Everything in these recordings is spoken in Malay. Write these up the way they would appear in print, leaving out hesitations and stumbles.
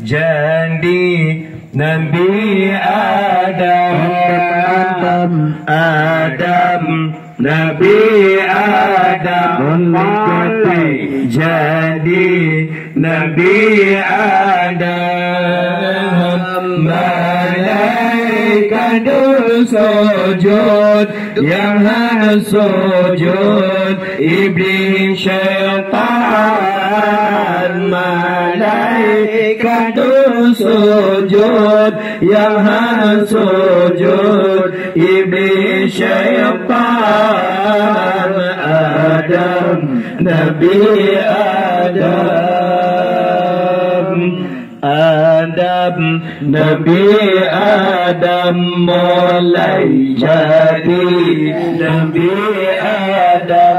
Jadi Nabi Adam Nabi Adam jadi Nabi Adam malaikat sujud yang harus sujud iblis syaitan malaikat sujud yang harus sujud iblis syaitan Adam Nabi Adam Nabi Adam mulai jadi Nabi Adam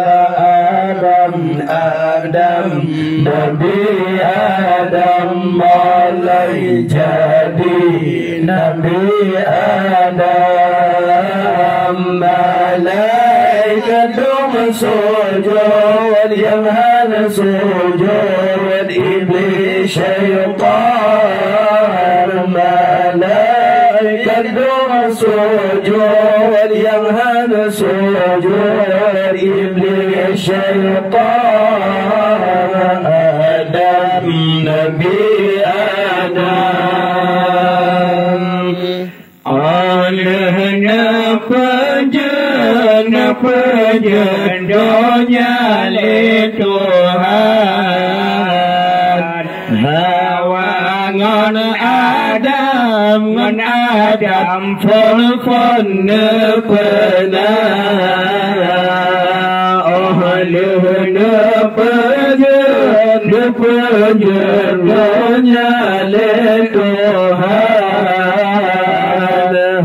Nabi Adam mulai jadi Nabi Adam malaikat sujud yang harus sujud iblis syaitan malaikat sujud yang harus sujud iblis syaitan Adam Nabi Adam olehnya penjen dunia li Tuhan Hawa ngon Adam fon pernah olehnya penjen dunia li Tuhan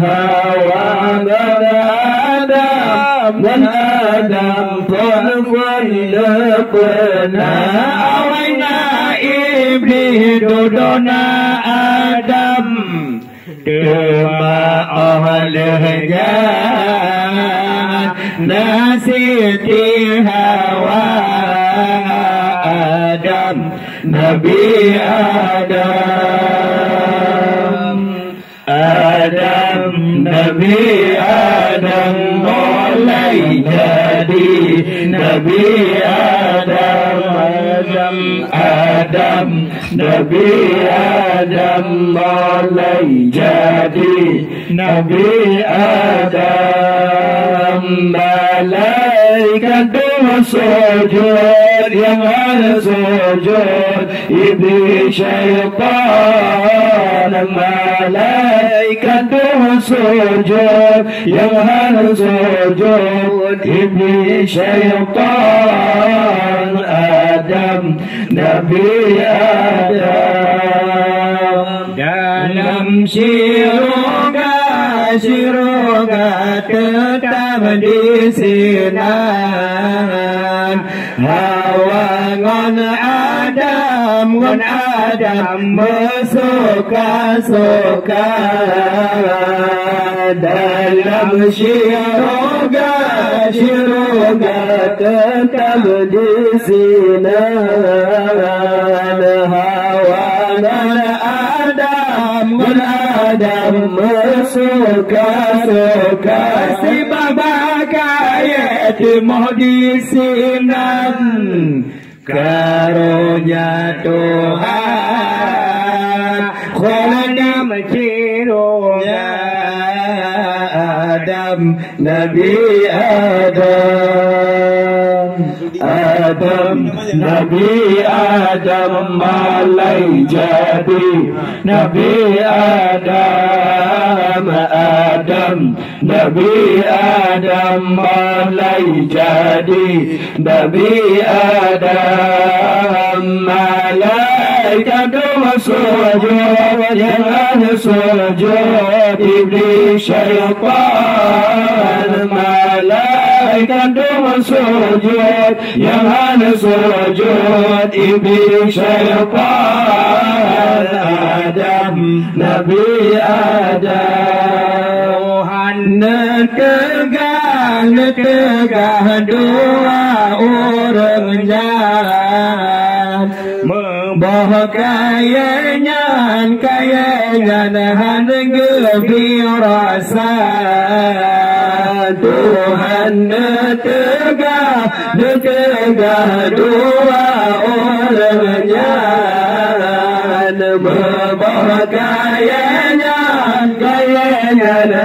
Hawa ngon Adam pun pernah awalnya iblis duduna Adam Dema olehnya nasiti Hawa Adam Nabi Adam Nabi Adam mulai jadi Nabi Adam Nabi Adam mulai jadi Nabi Adam malaikat sujud yang harus sujud iblis syaitan malaikat sujud yang harus sujud iblis syaitan Adam Nabi Adam dalam syurga tetap di sinan Hawa ngon Adam bersuka-suka dalam syurga tetap di sinan Hawa ngon Adam bersuka-suka si baba kaya mau di sinan karunia Tuhan khulana macirunya Adam Nabi Adam Nabi Adam mulai jadi Nabi Adam Nabi Adam mulai jadi Nabi Adam malaikat sujud yang harus sujud iblis syaitan malaikat sujud yang harus sujud iblis syaitan Adam Nabi Adam tegah dua orang jalan Bahwa kayanya harga firasa Tuhan tegak dua olehnya Bahwa kayanya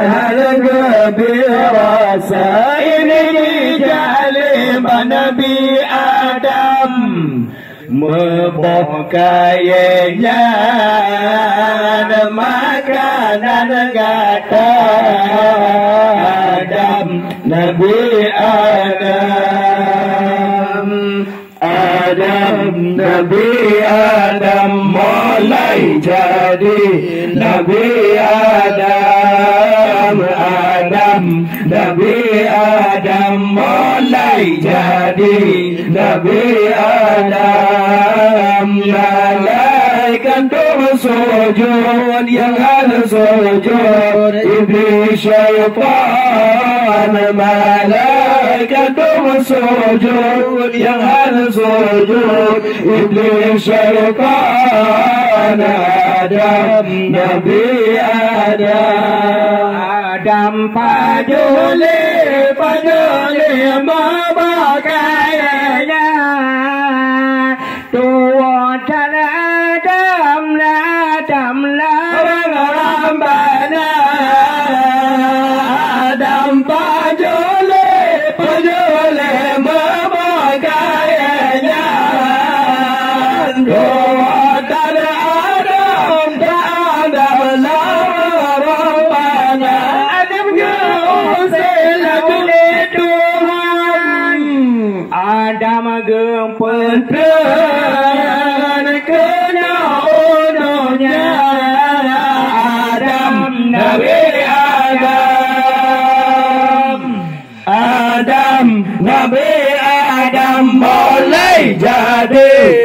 harga firasa Ini jalim Nabi Adam Membokainya makanan kata Adam Nabi Adam Nabi Adam mulai jadi Nabi Adam Nabi Adam mulai jadi Nabi Adam malaikat bersujud yang ada sujud iblis syaitan malaikat bersujud yang ada sujud iblis syaitan Adam Nabi Adam pajuli membakainya tua Adam rambana Adam pajuli membakainya tua Adam rambana Adam Adam gempetan kena ununya Adam Nabi Adam Nabi Adam mulai jadi